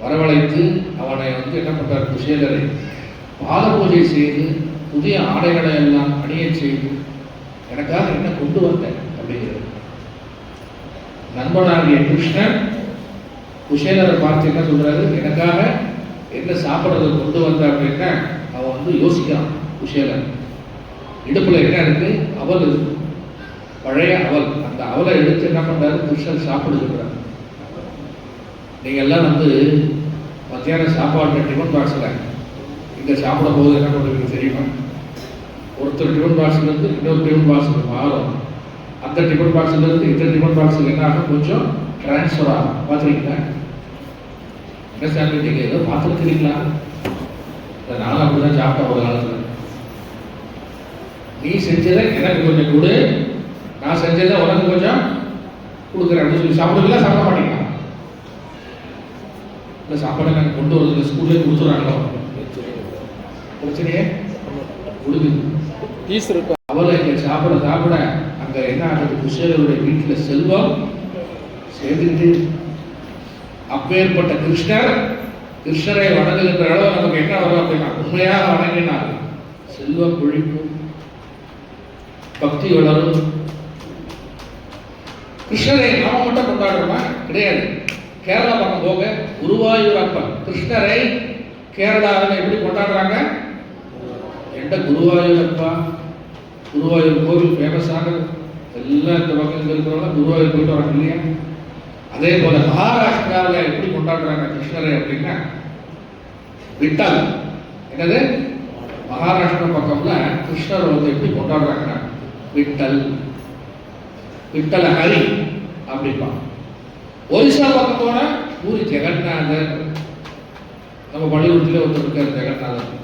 வரவழைத்து அவனை வந்து என்ன பண்றாரு, குசேலரை பாத பூஜை செய்து புதிய ஆடைகளை எல்லாம் அணிய செய்து எனக்காக என்ன கொண்டு வந்தேன் அப்படிங்கிறது. நண்பனாகிய கிருஷ்ணன் குசேலரை பார்த்து என்ன சொல்றாரு, எனக்காக என்ன சாப்பிட்றது கொண்டு வந்த அப்படின்னா அவன் வந்து யோசிக்கிறான். குசேலன் இடுப்புல என்ன இருக்கு, அவல் இருக்கு, பழைய அவல். அந்த அவலை எடுத்து என்ன பண்றாரு, கிருஷ்ணன் சாப்பிடுகிறார். நீங்க எல்லாம் வந்து மத்தியானம் சாப்பாடு டிஃபன் பாக்ஸ்ல இங்க சாப்பிடும் போது என்ன பண்ணுவீங்க தெரியுமா, ஒருத்தர் டிஃபன் பாக்ஸ்ல இருந்து இன்னொரு டிஃபன் பாக்ஸுக்கு மாறும். அந்த டிஃபன் பாக்ஸ்ல இருந்து இந்த டிஃபன் பாக்ஸுக்கு என்ன ஆகும், கொஞ்சம் டிரான்ஸ்ஃபர் ஆகும். பார்த்துருக்கீங்களா? என்ன சாமி நீங்க ஏதோ பார்த்துருக்கிறீங்களா? நானும் அப்படிதான் சாப்பிட்டேன் ஒரு காலத்துல. நீ செஞ்சதை எனக்கு கொஞ்சம் கொடு, நான் செஞ்சதை உனக்கு கொஞ்சம் கொடுக்குறேன் அப்படின்னு சொல்லி சாப்பிடுவீங்களா? சாப்பிட மாட்டீங்களா? இல்லை சாப்பாடை நாங்கள் கொண்டு வரது ஸ்கூல்லே கொடுத்துறாங்களோ, பிரச்சனையே கொடுக்குது. அவளை இங்கே சாப்பிட சாப்பிட அங்கே என்ன ஆகுது, குசேலருடைய வீட்டில் செல்வம் சேர்ந்துக்கிட்டு. அப்பேற்பட்ட கிருஷ்ணரை வணங்குகின்ற அளவு நமக்கு என்ன வரும் அப்படின்னா, உண்மையாக வணங்கினால் செல்வம் கொழிக்கும், பக்தி வளரும். கிருஷ்ணரை நாம மட்டும் கொண்டாடுறோமா? கிடையாது. கேரளா பக்கம் போக குருவாயூர் அப்பன் கிருஷ்ணரை கேரளாவில் எப்படி கொண்டாடுறாங்க, எந்த குருவாயூர் அப்பா, குருவாயூர் கோவில் ஃபேமஸான எல்லாம் இந்த பக்கம் இருக்கிறவங்க குருவாயூர் போயிட்டு வராங்க இல்லையா? அதே போல மகாராஷ்டிராவில் எப்படி கொண்டாடுறாங்க கிருஷ்ணரை அப்படின்னா விட்டல். என்னது, மகாராஷ்டிரா பக்கம்ல கிருஷ்ணரை வந்து எப்படி கொண்டாடுறாங்கன்னா விட்டல், விட்டல ஹரி அப்படிப்பா. ஒரிசா பக்கம் போனா பூரி ஜெகநாதர். நம்ம பள்ளிக்கூடத்துல ஒருத்தர் இருக்காரு ஜெகநாதர்.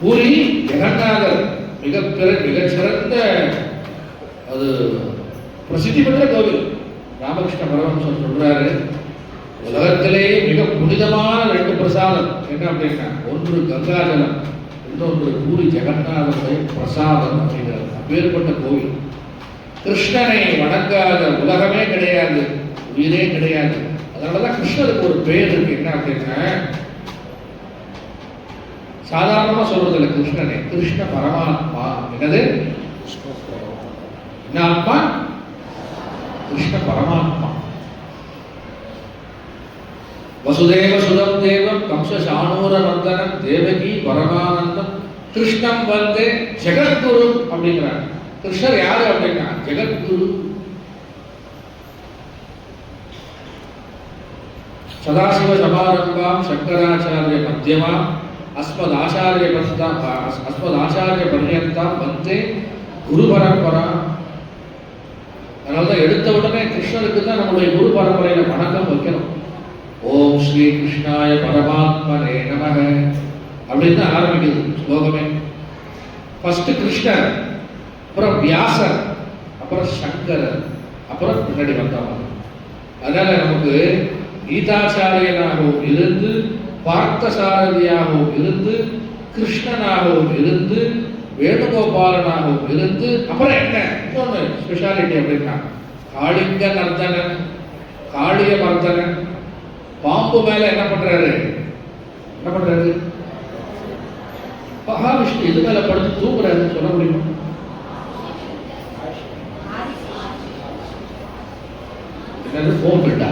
பூரி ஜெகநாதர் மிகச்சிறந்த அது பிரசித்தி பெற்ற கோவில். ராமகிருஷ்ண பரமஹம்சர் சொல்றாரு, உலகத்திலேயே மிக புனிதமான 2 பிரசாதம் என்ன அப்படின்னா, ஒன்று கங்காஜலம், இன்னொன்று பூரி ஜெகநாதருடைய பிரசாதம் அப்படிங்கிறது. அப்பேற்பட்ட கோவில். கிருஷ்ணனை வணங்காத உலகமே கிடையாது, உயிரே கிடையாது. அதனாலதான் கிருஷ்ணருக்கு ஒரு பெயர் இருக்கு. என்ன அப்படின்னா, சாதாரணமா சொல்றதில்ல கிருஷ்ணனை, கிருஷ்ண பரமாத்மா. என்னது, என்ன ஆத்மா? கிருஷ்ண பரமாத்மா. வசுதேவ சுதம் தேவம் கம்ச சாணூர வந்தனம் தேவகி பரமானந்தம் கிருஷ்ணம் வந்தே ஜெகத்குரு அப்படிங்கிறாங்க. கிருஷ்ணர் யாரு அப்படின்னா ஜெகத்குரு. சதாசிவ சமாரம்பாம் சங்கராச்சாரிய மத்தியமாம் அஸ்மதாச்சாரிய பர்யந்தாம் வந்தே குரு பரம்பரா. அதனால்தான் எடுத்த உடனே கிருஷ்ணருக்கு தான் நம்முடைய குரு பரம்பரையில வணக்கம் வைக்கணும். ஓம் ஸ்ரீ கிருஷ்ணாய பரமாத்மனே நமக அப்படின்னு தான் ஆரம்பிக்குது ஸ்லோகமே. ஃபர்ஸ்ட் கிருஷ்ணர், அப்புறம் வியாசர், அப்புறம் சங்கரர், அப்புறம் பின்னாடி வந்தவங்க. அதனால நமக்கு கீதாச்சாரியனாகவும் இருந்து, பார்த்த சாரதியாகவும் இருந்து, கிருஷ்ணனாகவும் இருந்து, வேணுகோபாலனாகவும் இருந்து, அப்புறம் என்ன இன்னொன்று ஸ்பெஷாலிட்டி அப்படின்னா காளிங்க நர்தனன், காளிய மர்தனன். பாம்பு மேல என்ன பண்றாரு, மகாவிஷ்ணு இது மேல படுத்து தூங்குறாருன்னு சொல்ல முடியுமா? என்னது ஓம் பெட்டா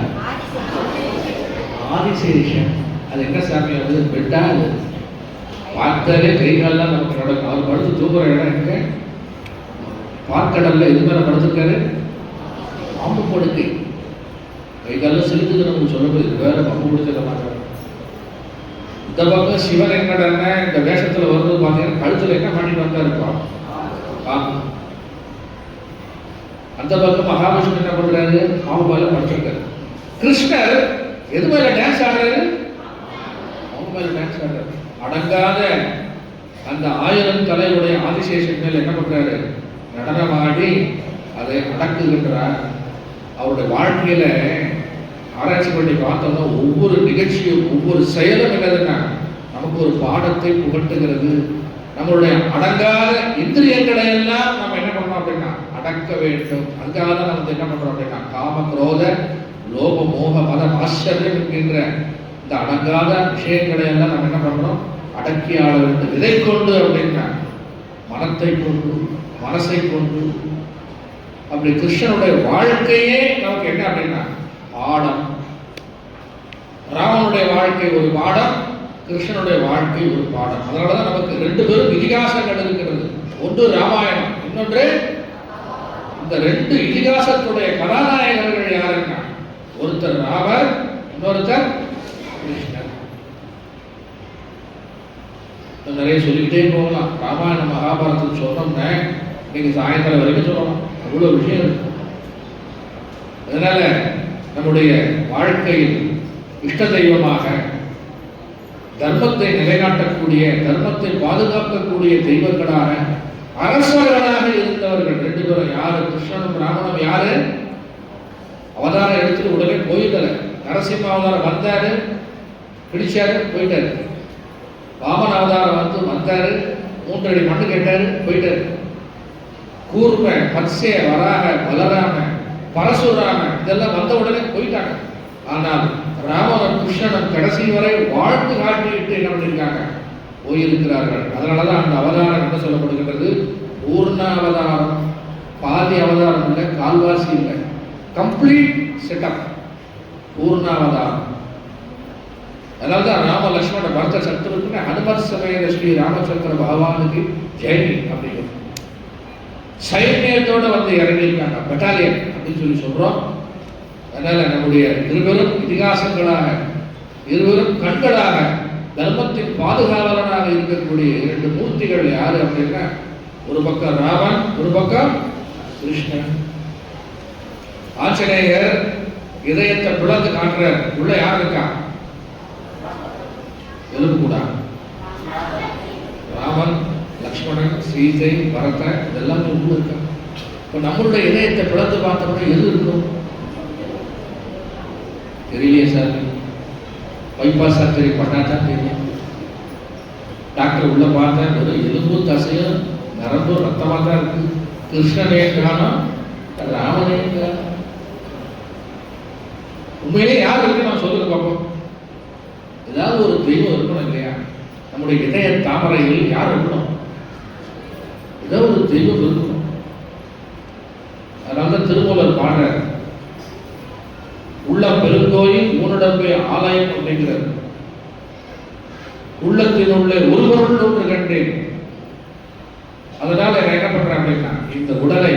ஆதிசேஷன். அது என்ன சாமி அது? பெட்டா. அது பார்த்தாலே கை கால்லாம் நமக்கு நடக்கும். அவர் படுத்து தூங்குற இடம் எங்க? பார்க்கடல்ல எது மேல படுத்திருக்காரு? பாம்பு படுக்கை. கை காலம் செலுத்துது நமக்கு சொல்ல போகுது. வேற பாம்பு படுக்க மாட்டாங்க. இந்த பக்கம் சிவன் என்னடா இந்த வேஷத்துல வரும்போது பாத்தீங்கன்னா கழுத்துல என்ன பண்ணிட்டு வந்தா இருப்பான் பாம்பு. அந்த பக்கம் மகாவிஷ்ணு என்ன பண்றாரு? பாம்பு மேல படுத்திருக்காரு. கிருஷ்ணர் எது மேல டான்ஸ் ஆடுறாரு? பாம்பு மேல டான்ஸ் ஆடுறாரு. அடங்காத அந்த 1000 தலையுடைய ஆதிசேஷன் மேல என்ன பண்றாரு? நடனமாடி அதை அடக்குகின்றார். அவருடைய வாழ்க்கையில ஆராய்ச்சி பண்ணி பார்த்தோம்னா ஒவ்வொரு நிகழ்ச்சியும் ஒவ்வொரு செயலும் என்னதுன்னா நமக்கு ஒரு பாடத்தை புகட்டுகிறது. நம்மளுடைய அடங்காத இந்திரியங்களை எல்லாம் நம்ம என்ன பண்றோம் அப்படின்னா அடக்க வேண்டும். அதுக்காக தான் நம்ம என்ன பண்றோம் அப்படின்னா காம குரோத லோப மோக மத ஆச்சரியம் என்கின்ற இந்த அடங்காத விஷயங்களை எல்லாம் நம்ம என்ன பண்றோம்? அடக்கி ஆள வேண்டும். இதை கொண்டு அப்படின்னா மனத்தை கொண்டு மனசை கொண்டு. அப்படி கிருஷ்ணனுடைய வாழ்க்கையே நமக்கு என்ன அப்படின்னா பாடம். ராமனுடைய வாழ்க்கை ஒரு பாடம், கிருஷ்ணனுடைய வாழ்க்கை ஒரு பாடம். அதனாலதான் நமக்கு 2 பேரும் இதிகாசங்கள் இருக்கிறது. ஒன்று ராமாயணம், இன்னொன்று இந்த 2 இதிகாசத்துடைய கதாநாயகர்கள் யாருன்னா ஒருத்தர் ராமர், இன்னொருத்தர் கிருஷ்ணர். நிறைய சொல்லிக்கிட்டே போகலாம். ராமாயண மகாபாரதம் சொன்னோம்னா இன்னைக்கு சாயந்தரம் வரைக்கும் சொல்லலாம். அவ்வளவு விஷயம் இருக்கு. அதனால நம்முடைய வாழ்க்கையில் இஷ்ட தெய்வமாக தர்மத்தை நிலைநாட்டக்கூடிய தர்மத்தை பாதுகாக்கக்கூடிய தெய்வங்களாக அரசர்களாக இருந்தவர்கள் 2 பேரும் யாரு? கிருஷ்ணனும் ராமனும் யாரு? அவதாரம் எடுத்துட்டு உடனே போயிட்டாரு. நரசிம்ம அவதாரம் வந்தாரு, பிடிச்சாரு, போயிட்டாரு. வாமன அவதாரம் வந்தாரு, 3 அடி மண்ணு கேட்டாரு, போயிட்டாரு. கூர்ம, மத்ஸ்ய, வராக, பலராம, பரசுராம இதெல்லாம் வந்த உடனே போயிட்டாங்க. ஆனால் ராமனும் கிருஷ்ணனும் கடைசி வரை வாழ்ந்து காட்டிட்டு என்ன பண்ணியிருக்காங்க? போயிருக்கிறார்கள். அதனாலதான் அந்த அவதாரம் என்ன சொல்லப்படுகின்றது? பூர்ண அவதாரம். பாதி அவதாரம் இல்லை, கால்வாசி இல்லை, கம்ப்ளீட் செட்டப் பூர்ண அவதாரம். அதனால்தான் ராம லட்சுமண பரத சத்ருக்குன்னு ஹனுமத் சமேத ஸ்ரீ ராமச்சந்திர பகவானுக்கு ஜெயனி அப்படிங்கிறது சைன்யத்தோட இறங்கியிருக்காங்க. பெட்டாலியன் அப்படின்னு சொல்லி சொல்றோம். அதனால நம்முடைய இருவரும் இதிகாசங்களாக, இருவரும் கண்களாக, தர்மத்தின் பாதுகாவலனாக இருக்கக்கூடிய 2 மூர்த்திகள் யாரு அப்படின்னா ஒரு பக்கம் ராமன், ஒரு பக்கம் கிருஷ்ணன். ஆஞ்சநேயர் இதயத்தை பிளந்து காட்டுறார். உள்ள யார் இருக்கா? எலும்பு கூட ராமன், லக்ஷ்மணன், சீதை, பரதன் இதெல்லாம் உள்ள இருக்கா. இப்ப நம்மளுடைய இதயத்தை பிளந்து பார்த்தோம்னா எது இருக்கும்? தெரியலையே சார். பைபாஸ் சர்ஜரி பண்ணாதான் தெரியும். டாக்டர் உள்ள பார்த்தேன், ஒரு எலும்பு தசையும் நரம்பு ரத்தமா தான் இருக்கு. கிருஷ்ணனே காணோம், ராமனே காணோம். உண்மையிலே யார் இருக்கு நான் சொல்லுங்க பார்ப்போம். ஏதாவது ஒரு தெய்வம் இருக்கணும் இல்லையா? நம்முடைய இதய தாமரையில் யார் இருக்கணும்? ஏதாவது ஒரு தெய்வம் இருக்கணும். அதனால திருமூலர் பாடுறார், உள்ள பெருங்கோயில் ஊனடம்பை ஆலயம் அப்படிங்கிறார். உள்ளத்தினுள்ளே ஒரு பொருள் ஒன்று கண்டேன். அதனால என்ன பண்றேன் அப்படின்னா இந்த உடலை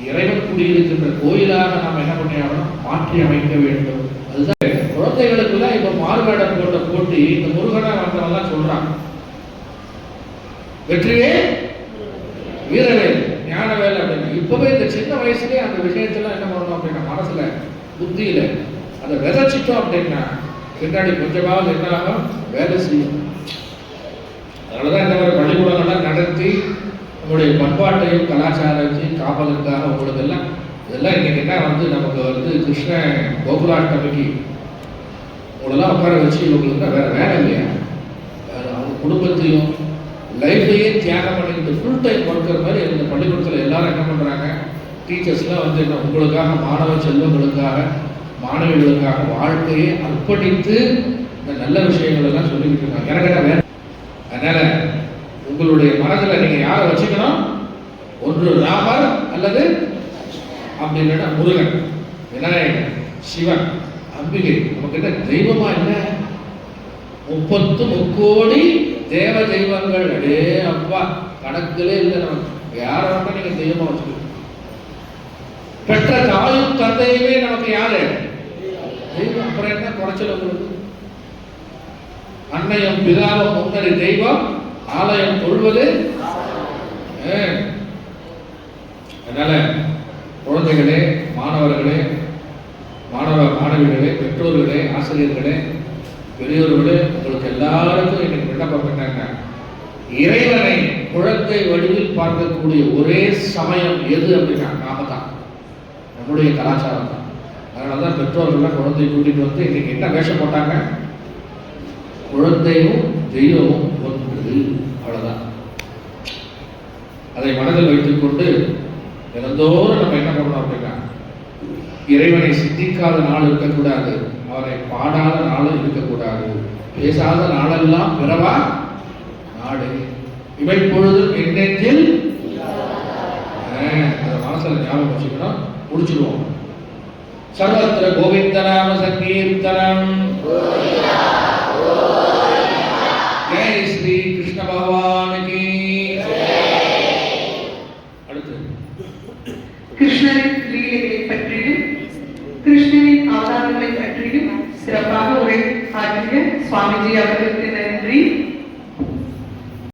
இறைவன் குடியிருக்கின்ற கோயிலாக நாம் என்ன பண்ணியாகணும்? மாற்றி அமைக்க வேண்டும். அதுதான் குழந்தைகளுக்குலாம் இப்ப மாறுவேடம் போட்ட போட்டி இந்த முருகனா வந்தவங்க சொல்றாங்க. வெற்றியே வீரவேல், ஞானவேல் அப்படின்னு. இப்பவே இந்த சின்ன வயசுலயே அந்த விஷயத்துல என்ன பண்ணணும் அப்படின்னா மனசுல புத்தியில அதை விதைச்சிட்டோம் அப்படின்னா பின்னாடி கொஞ்சமாவது என்ன ஆகும்? வேலை செய்யும். அதனாலதான் இந்த மாதிரி பள்ளிக்கூடங்கள்லாம் நடத்தி நம்முடைய பண்பாட்டையும் கலாச்சாரத்தையும் காப்பதற்காக உங்களுக்கு எல்லாம் இதெல்லாம் இன்னைக்கு என்ன நமக்கு கிருஷ்ண கோகுலாஷ்டமிக்கு உங்களெல்லாம் உட்கார வச்சு இவங்களுக்கு வேற வேலை இல்லையா? அவங்க குடும்பத்தையும் லைஃபையே தியாகம் பண்ணிக்கிட்டு ஃபுல் டைம் ஒர்க்கிற மாதிரி இந்த பள்ளிக்கூடத்தில் எல்லாரும் என்ன பண்ணுறாங்க? டீச்சர்ஸ்லாம் என்ன உங்களுக்காக, மாணவ செல்வங்களுக்காக, மாணவிகளுக்காக வாழ்க்கையை அர்ப்பணித்து இந்த நல்ல விஷயங்கள் எல்லாம் சொல்லிக்கிட்டு இருக்காங்க. எனக்கு வேற. அதனால உங்களுடைய மனதில் நீங்க யாரை வச்சுக்கணும்? ஒன்று ராமர் அல்லது அப்படி இல்லைன்னா முருகன். விநாயகர், சிவன், அம்பிகை. நமக்கு என்ன தெய்வமா என்ன? 33 தேவ தெய்வங்கள். அடே அப்பா, கணக்கிலே இல்லை நமக்கு. யாரை வேணா நீங்க தெய்வமா வச்சுக்கணும். பெற்ற தாயும் தந்தையுமே நமக்கு யாரு? தெய்வம். அப்புறம் என்ன குறைச்சல் உங்களுக்கு? அன்னையும் பிதாவும் முன்னறி தெய்வம், ஆலயம் கொள்வது. அதனால குழந்தைகளே, மாணவர்களே, மாணவிகளே, பெற்றோர்களே, ஆசிரியர்களே, பெரியோர்களே, உங்களுக்கு எல்லாருக்கும் எனக்கு விண்ணப்பம் என்னங்க, இறைவனை குழந்தை வடிவில் பார்க்கக்கூடிய ஒரே சமயம் எது அப்படின்னா நாம தான், நம்முடைய கலாச்சாரம் தான். அதனாலதான் பெற்றோர்கள்லாம் குழந்தையை கூட்டிட்டு வந்து இன்னைக்கு என்ன வேஷம் போட்டாங்க? குழந்தையும் தெய்வமும் ஒன்று, அவ்வளவுதான். அதை மனதில் வைத்துக் கொண்டு தினந்தோறும் நம்ம என்ன பண்ணணும் அப்படின்னா, இறைவனை சிந்திக்காத நாள் இருக்கக்கூடாது, அவரை பாடாத நாளும் இருக்கக்கூடாது, பேசாத நாளெல்லாம் பிறவா நாடு, இவை பொழுதும் எண்ணெஞ்சில். அதை மனசுல ஞாபகம் வச்சுக்கணும். முடிச்சிடுவோம். சர்வத்திர கோவிந்த நாம சங்கீர்த்தனம். ஜெய் ஸ்ரீ கிருஷ்ண பகவானுக்கு. அடுத்து கிருஷ்ணரின் லீலைகளை பற்றியும் கிருஷ்ணரின் அவதாரங்களை பற்றியும் சிறப்பாக உரை ஆற்றிய சுவாமிஜி அவர்களுக்கு நன்றி.